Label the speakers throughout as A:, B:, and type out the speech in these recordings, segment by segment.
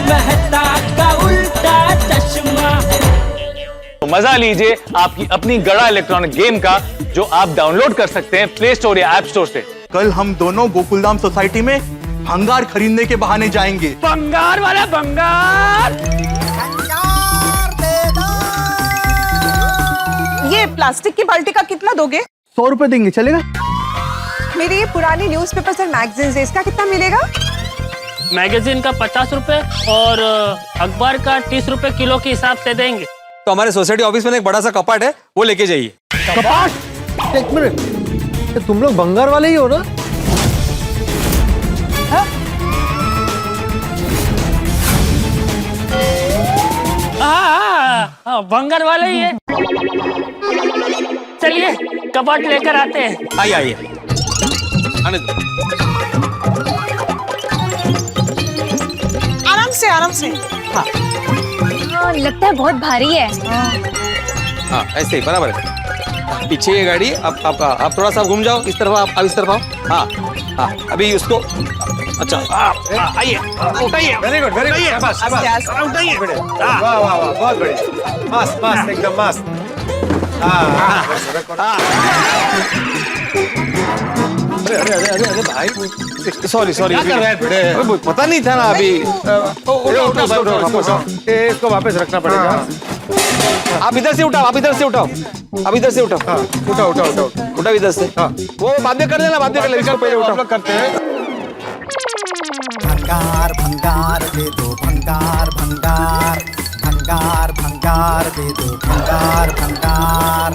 A: मेहता का उल्टा चश्मा।
B: मजा लीजिए आपकी अपनी गड़ा इलेक्ट्रॉनिक गेम का, जो आप डाउनलोड कर सकते हैं प्ले स्टोर या ऐप स्टोर से।
C: कल हम दोनों गोकुलधाम सोसाइटी में भंगार खरीदने के बहाने जाएंगे।
B: भंगार वाला भंगार।
D: ये प्लास्टिक की बाल्टी का कितना दोगे?
C: 100 रुपए देंगे, चलेगा?
D: मेरी ये पुरानी न्यूज़पेपर्स और मैगजीन्स है, इसका कितना मिलेगा?
E: मैगजीन का 50 रुपए और अखबार का 30 रुपए किलो के हिसाब से देंगे।
F: तो हमारे सोसाइटी ऑफिस में एक बड़ा सा कपाट है, वो लेके जाइए।
C: कपाट? एक मिनट, तुम लोग भंगार वाले ही हो ना?
E: हाँ, भंगार वाले ही है। चलिए कपाट लेकर आते हैं।
F: आइए आइए, आने दो।
D: आराम से आराम से।
G: हाँ, लगता है बहुत भारी है।
F: हाँ ऐसे ही बराबर है। पीछे ये गाड़ी, आप थोड़ा सा घूम जाओ इस तरफ, आप इस तरफ आओ। हाँ हाँ, अभी उसको अच्छा आइए, उठाइए। वेरी गुड, वेरी गुड, बस उठाइए। वाह वाह वाह, बहुत बढ़िया, मस्त मस्त, एकदम मस्त। अरे भाई, सॉरी सॉरी, पता नहीं था ना अभी। इसको वापस रखना पड़ेगा। आप इधर से उठाओ, आप इधर से उठाओ, आप इधर से उठाओ। उठाओ उठाओ उठाओ उठाओ इधर से। वो बाद में कर लेना, बाद में कर लेना, पहले उठाओ। करते हैं।
A: भंगार भंगार दे दो, भंगार भंगार भंगार भंगार दे दो, भंगार भंगार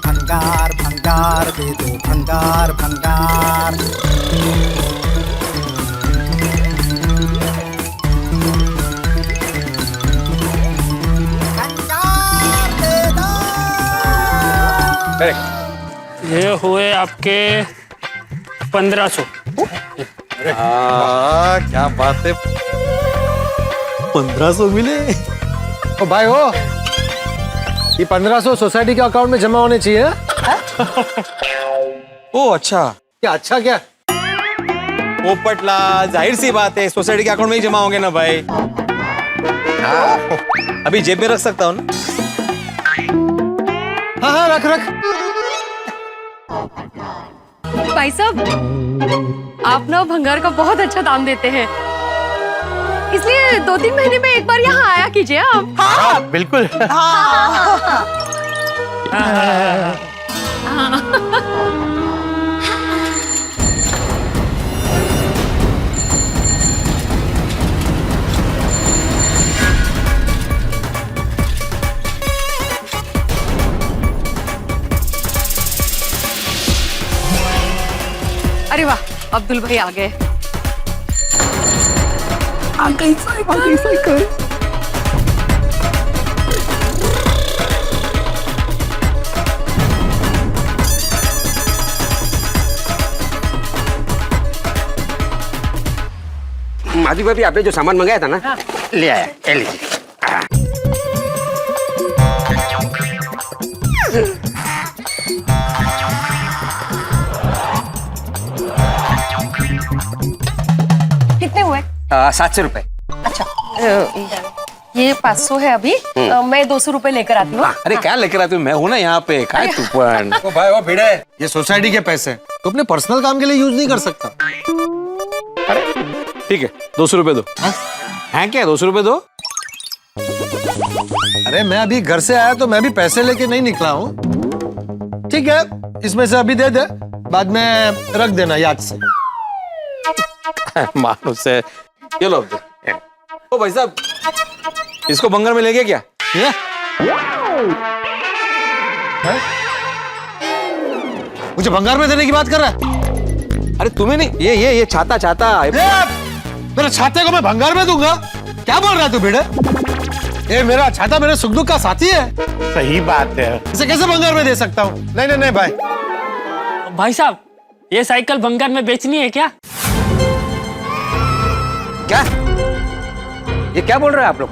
A: भंगार भंगार दे दो, भंगार भंगार।
E: ये हुए आपके 1500।
F: क्या बात है,
C: 1500 मिले? ओ भाई हो, ये 1500 सोसाइटी के अकाउंट में जमा होने चाहिए।
F: ओ अच्छा।
C: क्या अच्छा क्या?
F: ओ पटला, जाहिर सी बात है सोसाइटी के अकाउंट में ही जमा होंगे ना भाई। अभी जेब में रख सकता हूँ ना?
C: हाँ हाँ, रख रख।
G: भाई साहब, आप ना भंगार का बहुत अच्छा दाम देते हैं, इसलिए 2-3 महीने में एक बार यहाँ आया कीजिए आप।
C: हाँ बिल्कुल।
G: अरे वाह, अब्दुल भाई आ गए।
C: आ गई साइकिल।
H: माधवी भाभी, आपने जो सामान मंगाया था ना, ले आया, ले लीजिए।
G: कितने हुए?
H: 700 रुपए।
G: अच्छा, ये 500 है अभी। मैं 200 रुपए लेकर आती हूँ।
F: अरे क्या लेकर आते हो, मैं हूँ ना यहाँ पे। काय तू पण
C: ओ भाई, वो भिड़े, ये सोसाइटी के पैसे तो अपने पर्सनल काम के लिए यूज नहीं कर सकता।
F: ठीक है, 200 रुपए दो। हैं क्या, 200 रुपए दो।
C: अरे मैं अभी घर से आया तो मैं भी पैसे लेके नहीं निकला हूँ। ठीक है, इसमें से अभी दे दे, बाद में रख देना याद से।
F: मानुस है ये लो। ओ भाई साहब, इसको बंगाल में ले गया क्या?
C: ये? मुझे भंगार में देने की बात कर रहा है?
F: अरे तुम्हें नहीं, ये छाता
C: मेरे छाते को मैं भंगार में दूंगा? क्या बोल रहा है तू भिड़े? ये मेरा छाता मेरे सुख दुख का साथी है।
I: सही बात है,
C: इसे कैसे भंगार में दे सकता हूँ? नहीं नहीं नहीं भाई।
E: भाई साहब, ये साइकिल भंगार में बेचनी है क्या?
H: क्या? ये क्या बोल रहे हैं आप लोग?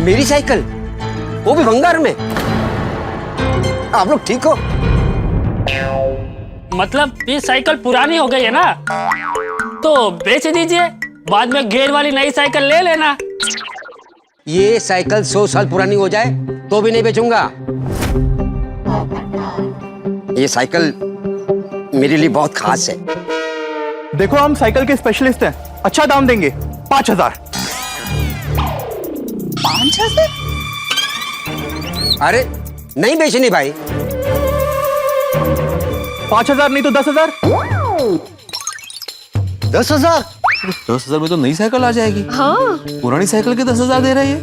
H: मेरी साइकिल, वो भी भंगार में? आप लोग ठीक हो?
E: मतलब ये साइकिल पुरानी हो गई है ना, तो बेच दीजिए, बाद में गियर वाली नई साइकिल ले लेना।
H: ये साइकिल 100 साल पुरानी हो जाए तो भी नहीं बेचूंगा। ये साइकिल मेरे लिए बहुत खास है।
I: देखो हम साइकिल के स्पेशलिस्ट हैं, अच्छा दाम देंगे, 5,000।
D: 5,000?
H: अरे नहीं बेचनी भाई।
I: 5,000 नहीं तो 10,000।
C: 10,000?
F: 10,000 में तो नई साइकिल आ जाएगी।
G: हाँ
F: पुरानी साइकिल के 10,000 दे रही है।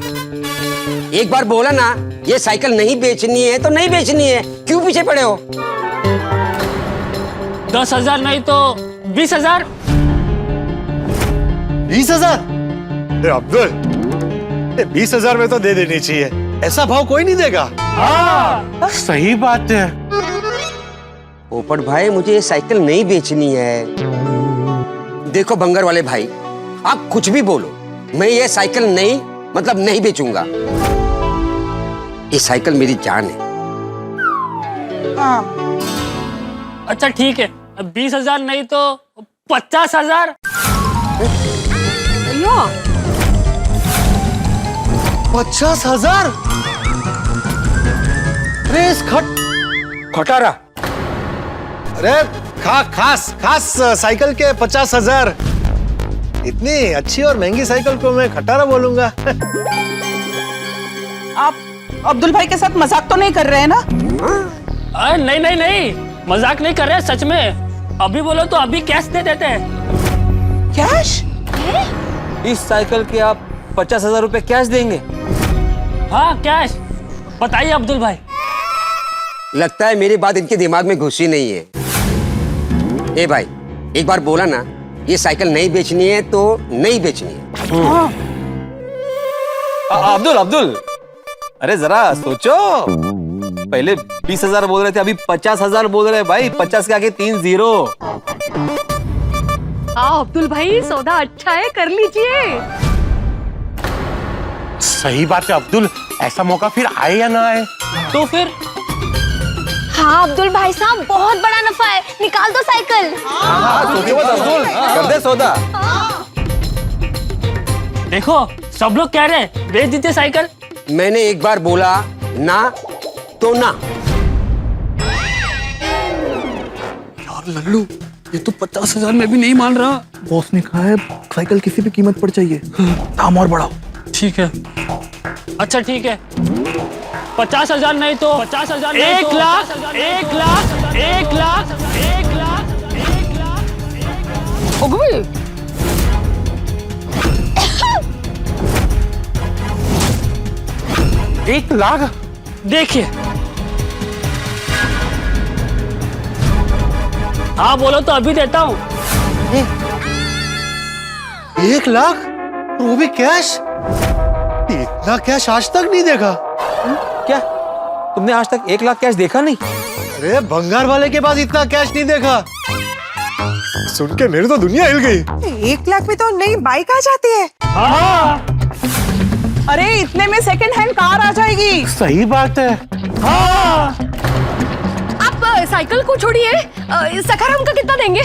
H: एक बार बोला ना ये साइकिल नहीं बेचनी है तो नहीं बेचनी है, क्यों पीछे पड़े हो?
E: 10,000 नहीं तो 20,000।
C: 20,000? अब्दुल, 20,000 में तो दे देनी चाहिए, ऐसा भाव कोई नहीं देगा।
B: सही बात है।
H: पोपट भाई मुझे ये साइकिल नहीं बेचनी है। देखो बंगर वाले भाई, आप कुछ भी बोलो, मैं ये साइकिल नहीं मतलब नहीं बेचूंगा। ये साइकिल मेरी जान है।
E: अच्छा ठीक है, 20,000 नहीं तो 50,000।
C: 50,000? अरे इस खटारा, अरे खास साइकिल के 50,000। इतनी अच्छी और महंगी साइकिल को मैं खटारा बोलूंगा?
D: आप अब्दुल भाई के साथ मजाक तो नहीं कर रहे हैं ना?
E: अरे नहीं नहीं नहीं, मजाक नहीं कर रहे, सच में। अभी बोलो तो अभी कैश दे देते हैं।
D: कैश?
F: इस साइकिल के आप 50,000 रुपए कैश देंगे?
E: हाँ कैश। बताइए अब्दुल भाई।
H: लगता है मेरी बात इनके दिमाग में घुसी नहीं है। ए भाई, एक बार बोला ना ये साइकिल नहीं बेचनी है तो नहीं बेचनी है।
F: अब्दुल, अरे जरा सोचो, पहले 20,000 बोल रहे थे, अभी 50,000 बोल रहे हैं भाई। 50 के आगे 3 0।
G: अब्दुल भाई सौदा अच्छा है, कर लीजिए।
B: सही बात है अब्दुल, ऐसा मौका फिर आए या ना आए।
E: तो फिर
J: हाँ अब्दुल भाई साहब, बहुत बड़ा नफा है, निकाल दो साइकिल।
F: अब्दुल कर दे सौदा।
E: देखो सब लोग कह रहे हैं बेच दीजिए साइकिल।
H: मैंने एक बार बोला ना तो ना।
I: यार लल्लू, ये तो 50,000 में भी नहीं मान रहा। बॉस ने कहा है साइकिल किसी भी कीमत पर चाहिए, दाम और बढ़ाओ।
E: ठीक है, अच्छा ठीक है, 50,000 नहीं तो 50,000, 1 लाख, 1 लाख, 1 लाख, 1 लाख, 1 लाख।
G: हो गई।
B: 1 लाख?
E: देखिए, हाँ बोलो तो अभी देता हूँ।
C: 1 लाख? वो भी कैश? इतना कैश आज तक नहीं देखा।
F: क्या तुमने आज तक 1 लाख कैश देखा नहीं?
C: अरे भंगार वाले के पास इतना कैश नहीं देखा। सुन के मेरी तो दुनिया हिल गई।
D: 1 लाख में तो नई बाइक आ जाती है।
E: हाँ
D: अरे इतने में सेकंड हैंड कार आ जाएगी।
B: सही बात है।
E: हाँ।
G: आप साइकिल को छोड़िए, सखाराम का कितना देंगे?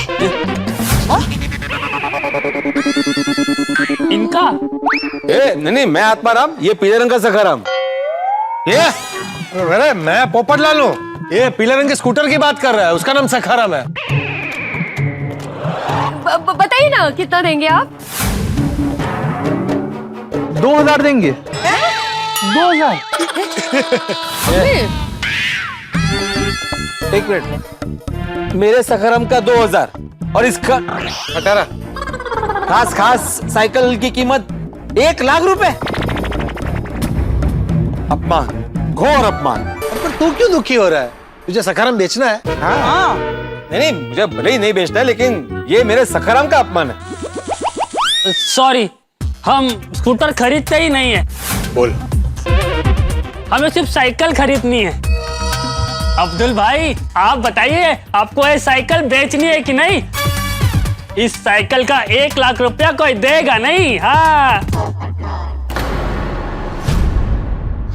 E: इनका
F: नहीं, मैं आत्माराम, ये पीले रंग का सखाराम।
C: ये अरे मैं पोपट लाल हूँ, ये पीले रंग के स्कूटर की बात कर रहा है, उसका नाम सखाराम है।
G: बताइए ना कितना देंगे आप?
I: 2,000 देंगे।
G: 2,000?
F: एक मिनट, मेरे सखाराम का 2,000 और इसका
C: खटारा
F: खास साइकिल की कीमत 1 लाख रुपए। अपमान, घोर अपमान।
C: पर तू क्यों दुखी हो रहा है? तुझे सखाराम बेचना है?
F: हाँ। नहीं, मुझे भले ही नहीं बेचना है, लेकिन ये मेरे सखाराम का अपमान है।
E: सॉरी, हम स्कूटर खरीदते ही नहीं है।
C: बोल।
E: हमें सिर्फ साइकिल खरीदनी है। अब्दुल भाई आप बताइए, आपको ये साइकिल बेचनी है कि नहीं? इस साइकिल का 1 लाख रुपया कोई देगा नहीं। हाँ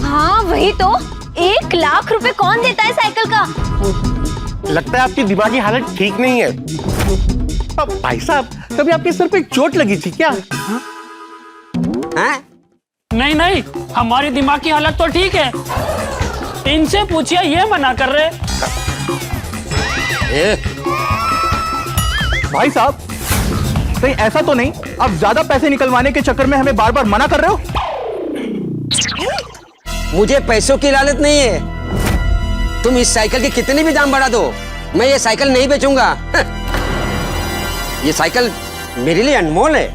J: हाँ वही तो, 1 लाख रुपए कौन देता है साइकिल का?
C: लगता है आपकी दिमागी हालत ठीक नहीं है। अब भाई साहब, कभी आपके सर पे चोट लगी थी क्या?
H: हैं?
E: नहीं नहीं, हमारी दिमाग की हालत तो ठीक है। इनसे पूछिए, ये मना कर रहे।
I: भाई साहब, कहीं ऐसा तो नहीं आप ज्यादा पैसे निकलवाने के चक्कर में हमें बार बार मना कर रहे हो?
H: मुझे पैसों की लालच नहीं है। तुम इस साइकिल के कितने भी दाम बढ़ा दो, मैं ये साइकिल नहीं बेचूंगा। ये साइकिल मेरे लिए अनमोल है।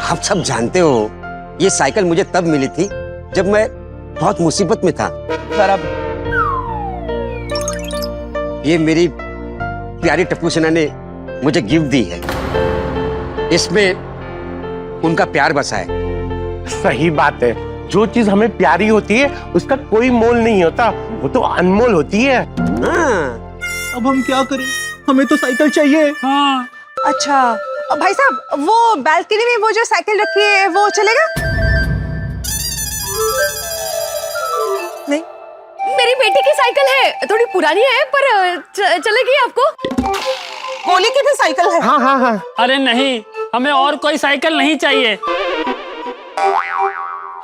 H: आप सब जानते हो, ये साइकिल मुझे तब मिली थी जब मैं बहुत मुसीबत में था। ये मेरी प्यारी टप्पू सेना ने मुझे गिफ्ट दी है। इसमें उनका प्यार बसा है।
C: सही बात है, जो चीज हमें प्यारी होती है उसका कोई मोल नहीं होता, वो तो अनमोल होती है।
H: हाँ।
I: अब हम क्या करें, हमें तो साइकिल चाहिए।
E: हाँ।
D: अच्छा भाई साहब, वो बालकनी में वो जो साइकिल रखी है वो चलेगा? नहीं,
G: मेरी बेटी की साइकिल है, थोड़ी पुरानी है पर चलेगी आपको?
D: गोली की भी साइकिल है।
C: हाँ हाँ हाँ।
E: अरे नहीं, हमें और कोई साइकिल नहीं चाहिए।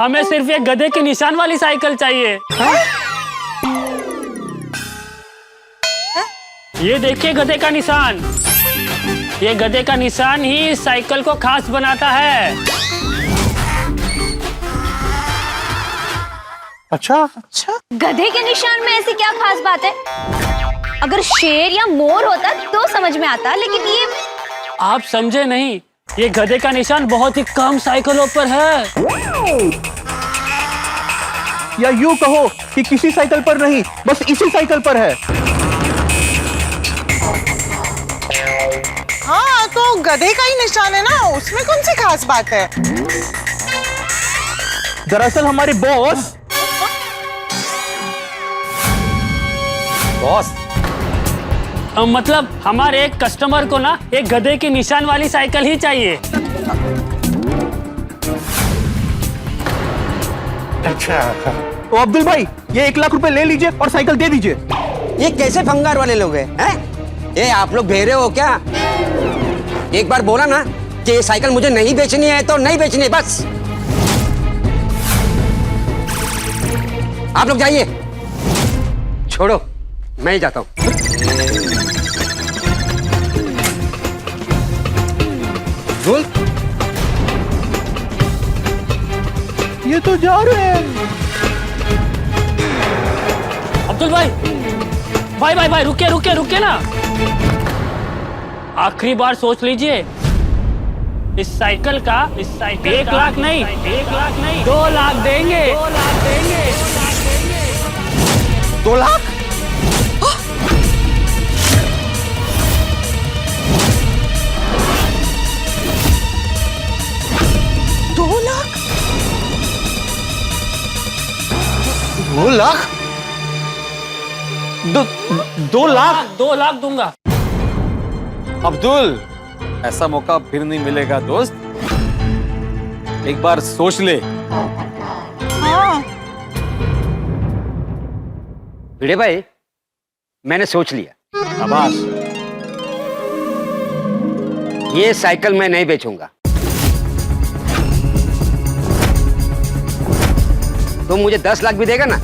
E: हमें सिर्फ एक गधे के निशान वाली साइकिल चाहिए। ये देखिए गधे का निशान। ये गधे का निशान ही इस साइकिल को खास बनाता है।
C: अच्छा
D: अच्छा,
J: गधे के निशान में ऐसी क्या खास बात है? अगर शेर या मोर होता तो समझ में आता, लेकिन ये
E: आप समझे नहीं, ये गधे का निशान बहुत ही कम साइकिलों पर है।
I: या यूं कहो कि किसी साइकिल पर नहीं, बस इसी साइकिल पर है।
D: हाँ तो गधे का ही निशान है ना, उसमें कौन सी खास बात है?
I: दरअसल हमारे बॉस
E: मतलब हमारे एक कस्टमर को ना एक गधे की निशान वाली साइकिल ही चाहिए।
C: अच्छा।
I: तो अब्दुल भाई, ये 1 लाख रुपए ले लीजिए और साइकिल दे दीजिए।
H: ये कैसे भंगार वाले लोग हैं? ये आप लोग भेरे हो क्या? एक बार बोला ना कि ये साइकिल मुझे नहीं बेचनी है तो नहीं बेचनी है, बस। आप लोग जाइए, छोड़ो, मैं ही जाता हूं।
I: ये तो जा रहे हैं।
E: अब्दुल भाई, भाई भाई भाई, रुकिए रुकिए रुकिए ना। आखिरी बार सोच लीजिए, इस साइकिल का 1 लाख नहीं, 2 लाख देंगे।
C: 2 लाख?
D: 2 लाख?
C: 2 लाख? 2 लाख?
E: 2 लाख दूंगा।
F: अब्दुल, ऐसा मौका फिर नहीं मिलेगा दोस्त, एक बार सोच ले।
D: हाँ।
H: भिड़े भाई, मैंने सोच लिया।
F: शाबाश।
H: ये साइकिल मैं नहीं बेचूंगा। तुम मुझे 10 लाख भी देगा ना,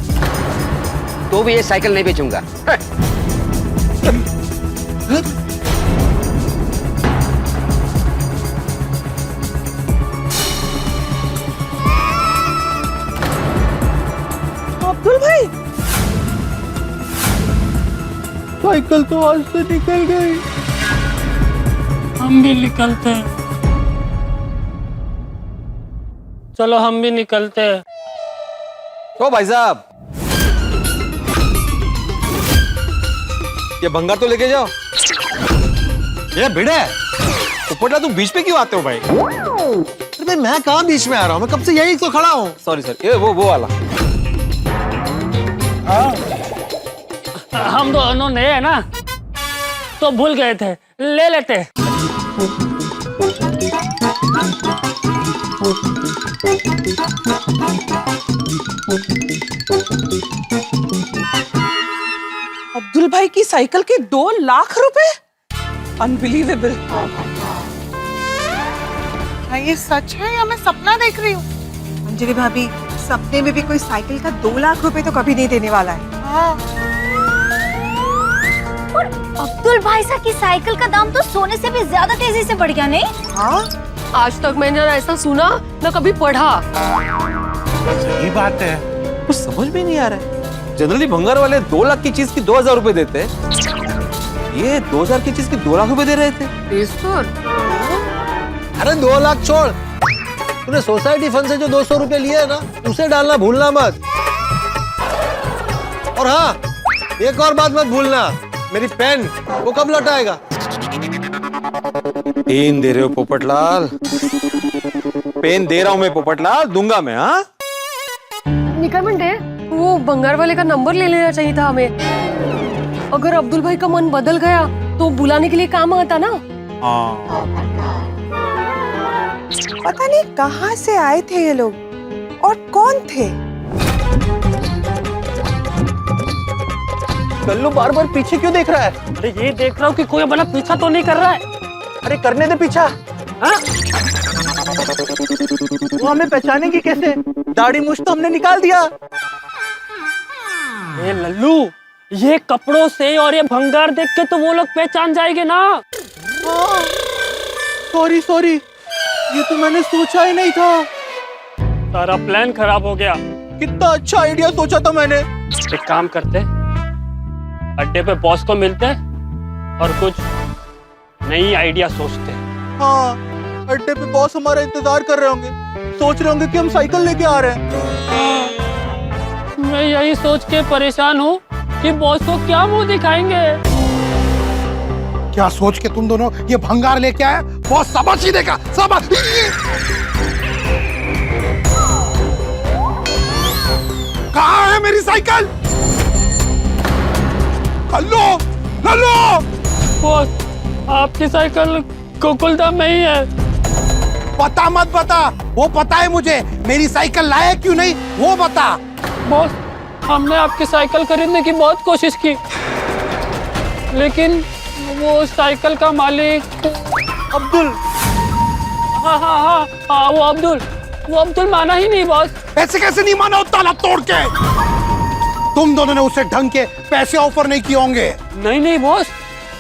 H: तो भी ये साइकिल नहीं बेचूंगा।
D: अब्दुल भाई,
I: साइकिल तो आज से निकल गई।
E: हम भी निकलते हैं। चलो हम भी निकलते हैं।
F: ओ भाई साहब, ये भंगार तो लेके जाओ।
C: ये भिड़े,
F: उपरला तुम बीच पे क्यों आते हो भाई?
C: अरे भाई, मैं कहाँ बीच में आ रहा हूँ, मैं कब से यही तो खड़ा हूँ।
F: सॉरी सर, ये वो वाला।
E: हम दोनों नए हैं ना, तो भूल गए थे, ले लेते।
D: आपकी साइकिल के 2 लाख रुपए? अनबिलीवेबल। क्या ये सच है या मैं सपना देख रही हूँ? अंजलि भाभी, सपने में भी कोई साइकिल का 2 लाख रुपए तो कभी नहीं देने वाला है। हाँ।
J: और अब्दुल भाई साहब की साइकिल का दाम तो सोने से भी ज्यादा तेजी से बढ़ गया, नहीं?
D: हाँ?
G: आज तक मैंने ना ऐसा सुना ना कभी पढ़ा।
C: सही बात है।
F: कुछ समझ में नहीं आ रहा है। जनरली भंगार वाले 2 लाख की चीज की 2,000 रुपए देते हैं, ये 2,000 की चीज की 2 लाख रुपए दे रहे थे।
C: अरे 2 लाख छोड़, तूने सोसाइटी फंड से जो 200 रुपए लिए है ना, उसे डालना भूलना मत। और हाँ, एक और बात मत भूलना, मेरी पेन वो कब लौटाएगा?
F: पेन दे रहे हो पोपटलाल? पेन दे रहा हूं मैं पोपटलाल, दूंगा मैं। हाँ,
G: निकलमंड है, वो बंगार वाले का नंबर ले लेना चाहिए था हमें। अगर अब्दुल भाई का मन बदल गया तो बुलाने के लिए काम आता ना।
D: पता नहीं कहाँ से आए थे ये लोग और कौन थे?
I: कल्लू बार बार पीछे क्यों देख रहा है?
E: अरे ये देख रहा हूँ कि कोई हमारा पीछा तो नहीं कर रहा है।
I: अरे करने दे पीछा। हाँ? वो हमें पहचानेंगे कैसे? दाढ़ी मूछ तो हमने निकाल दिया।
E: ए लल्लू, ये कपड़ों से और ये भंगार देख के तो वो लोग पहचान जाएंगे ना।
I: सॉरी सॉरी, ये तो मैंने सोचा ही नहीं था।
E: सारा प्लान खराब हो गया।
I: कितना अच्छा आइडिया सोचा था मैंने।
E: एक काम करते, अड्डे पे बॉस को मिलते और कुछ नई आइडिया सोचते।
I: हाँ, अड्डे पे बॉस हमारा इंतजार कर रहे होंगे, सोच रहे होंगे कि हम साइकिल लेके आ रहे हैं।
E: मैं यही सोच के परेशान हूँ कि बॉस को क्या मुंह दिखाएंगे।
K: क्या सोच के तुम दोनों ये भंगार लेके आए? बॉस सबक ही देगा, सबक। कहाँ है मेरी साइकिल? लल्लू, लल्लू!
E: बॉस, आपकी साइकिल गोकुलधाम में ही है।
K: पता मत बता, वो पता है मुझे। मेरी साइकिल लाया क्यों नहीं वो बता।
E: बॉस, हमने आपकी साइकिल खरीदने की बहुत कोशिश की, लेकिन वो साइकिल का मालिक
I: अब्दुल।
E: हाँ, वो अब्दुल माना ही नहीं बॉस।
K: ऐसे कैसे नहीं माना? ताला तोड़ के तुम दोनों ने उसे ढंग के पैसे ऑफर नहीं किए होंगे।
E: नहीं बॉस,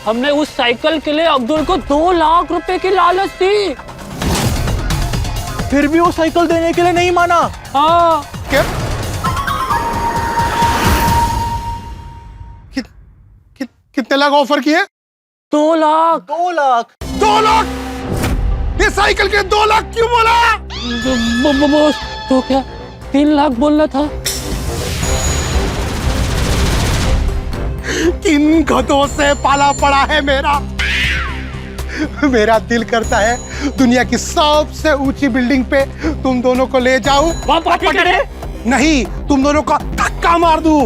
E: हमने उस साइकिल के लिए अब्दुल को 2 लाख रुपए की लालच दी,
I: फिर भी वो साइकिल देने के लिए नहीं माना।
E: हाँ।
K: क्या? कितने लाख ऑफर किए?
E: 2 लाख।
I: 2 लाख?
K: 2 लाख? ये साइकिल के 2 लाख क्यों बोला?
E: बॉस, तो क्या 3 लाख बोलना था?
K: किन गधों से पाला पड़ा है मेरा दिल करता है दुनिया की सबसे ऊंची बिल्डिंग पे तुम दोनों को ले जाऊं।
E: वहाँ पार्टी करें?
K: नहीं, तुम दोनों का धक्का मार दूं।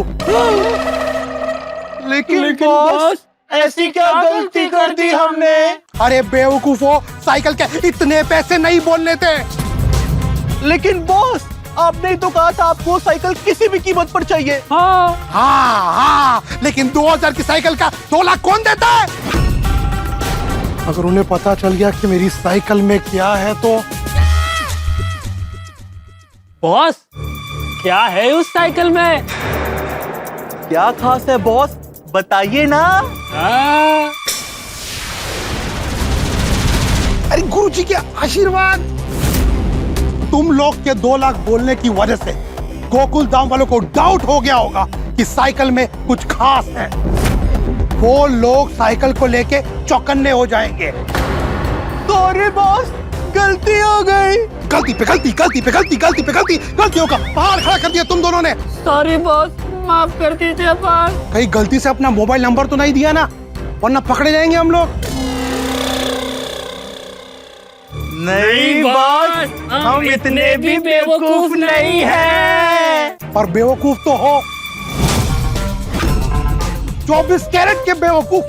I: लेकिन बॉस, ऐसी क्या गलती कर दी हमने?
K: अरे बेवकूफो, साइकिल के इतने पैसे नहीं बोलने थे।
I: लेकिन बॉस, आपने ही तो कहा था आपको साइकिल किसी भी कीमत पर चाहिए।
K: हाँ, लेकिन 2000 की साइकिल का 2 लाख कौन देता है? अगर उन्हें पता चल गया कि मेरी साइकिल में क्या है तो।
E: बॉस, क्या है उस साइकिल में?
I: क्या खास है बॉस, बताइए ना।
K: अरे गुरुजी के आशीर्वाद। तुम लोग के 2 लाख बोलने की वजह से गोकुल धाम वालों को डाउट हो गया होगा कि साइकिल में कुछ खास है। वो लोग साइकिल को लेके चौकन्ने हो जाएंगे।
I: सॉरी बॉस, गलती हो गई।
K: गलती पे गलती, गलती पे गलती, गलती पे गलती, गलतियों का पहाड़ खड़ा कर दिया तुम दोनों ने।
E: सॉरी बॉस, माफ कर दीजिए बॉस।
K: कहीं गलती से अपना मोबाइल नंबर तो नहीं दिया ना, वरना पकड़े जाएंगे हम लोग।
I: नहीं बॉस, हम इतने भी बेवकूफ नहीं हैं।
K: पर बेवकूफ तो हो, 24 कैरेट के बेवकूफ।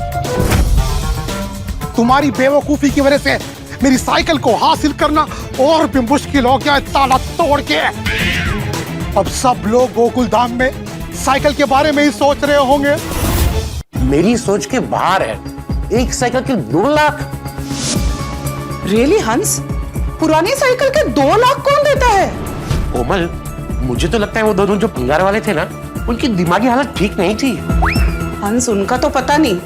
K: तुम्हारी बेवकूफी की वजह से मेरी साइकिल को हासिल करना और भी मुश्किल हो गया, ताला तोड़ के। अब सब लोग गोकुल धाम में साइकिल के बारे में ही सोच रहे होंगे।
L: मेरी सोच के बाहर है। एक साइकिल के 2 लाख।
D: रियली हंस, पुरानी साइकिल के 2 लाख कौन देता है?
L: कोमल, मुझे तो लगता है वो दोनों जो भंगार वाले थे ना, उनकी दिमागी हालत ठीक नहीं थी।
D: हंस, उनका तो पता नहीं,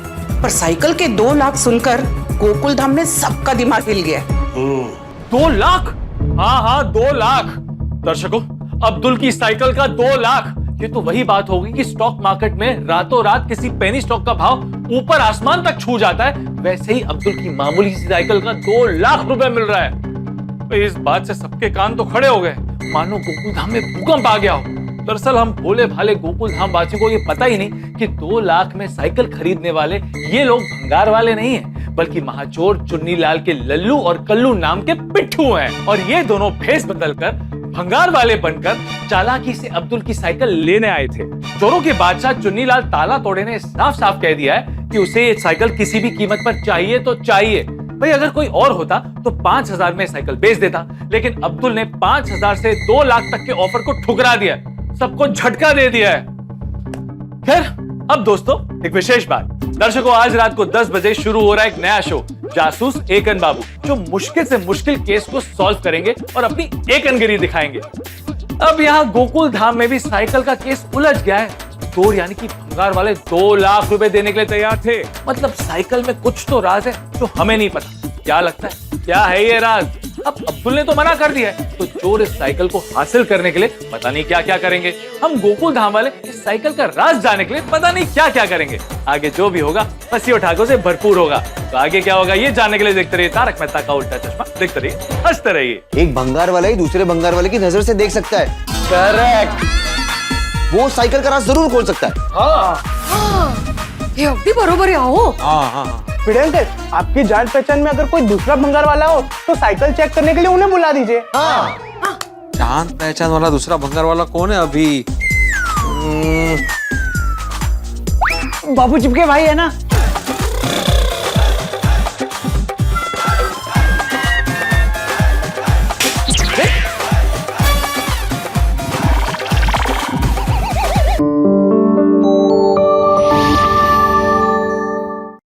D: पर साइकिल के 2 लाख सुनकर गोकुल धाम में सबका दिमाग हिल गया।
B: 2 लाख? हाँ 2 लाख। दर्शकों, अब्दुल की साइकिल का 2 लाख, ये तो वही बात होगी कि स्टॉक मार्केट में रातों रात किसी पेनी स्टॉक का भाव ऊपर आसमान तक छू जाता है, वैसे ही अब्दुल की मामूली सी साइकिल का 2 लाख रुपए मिल रहा है। इस बात से सबके कान तो खड़े हो गए, मानो गोकुल धाम में भूकंप आ गया हो। दरअसल हम भोले भाले गोकुल धाम वासियों को ये पता ही नहीं कि 2 लाख में साइकिल खरीदने वाले ये लोग भंगार वाले नहीं हैं, बल्कि महाचोर चुन्नीलाल के लल्लू और कल्लू नाम के पिट्ठू हैं। और ये दोनों भेष बदलकर भंगार वाले बनकर चालाकी से अब्दुल की साइकिल लेने आए थे। चोरों के बादशाह चुन्नीलाल ताला तोड़े ने साफ साफ कह दिया है कि उसे ये साइकिल किसी भी कीमत पर चाहिए तो चाहिए। भाई अगर कोई और होता तो 5,000 में साइकिल बेच देता, लेकिन अब्दुल ने 5,000 से 2 लाख तक के ऑफर को ठुकरा दिया, सबको झटका दे दिया है। खैर, अब दोस्तों एक विशेष बात, दर्शकों आज रात को 10 बजे शुरू हो रहा है एक नया शो, जासूस एकन बाबू, जो मुश्किल से मुश्किल केस को सॉल्व करेंगे और अपनी एकनगिरी दिखाएंगे। अब यहाँ गोकुल धाम में भी साइकिल का केस उलझ गया है। चोर यानी कि भंगार वाले 2 लाख रुपए देने के लिए तैयार थे। मतलब साइकिल में कुछ तो राज है जो हमें नहीं पता। क्या लगता है क्या है ये राज? अब अब्दुल ने तो मना कर दिया है, तो चोर इस साइकिल को हासिल करने के लिए पता नहीं क्या क्या करेंगे। हम गोकुल धाम वाले इस साइकिल का राज जानने के लिए पता नहीं क्या क्या करेंगे। आगे जो भी होगा हंसी और ठाकों से भरपूर होगा। तो आगे क्या होगा ये जानने के लिए देखते रहिए तारक मेहता का उल्टा चश्मा। देखते रहिए, हंसते रहिए।
M: एक भंगार वाला ही दूसरे भंगार वाले की नजर से देख सकता है।
B: करेक्ट,
M: वो साइकिल का राज जरूर खोल सकता है।
G: ये अगदी बरोबर है। आओ।
N: प्रियंकर, आपकी जान पहचान में अगर कोई दूसरा भंगार वाला हो तो साइकिल चेक करने के लिए उन्हें बुला दीजिए।
F: जान पहचान वाला दूसरा भंगार वाला कौन है अभी?
N: बाबू चिपके भाई है ना।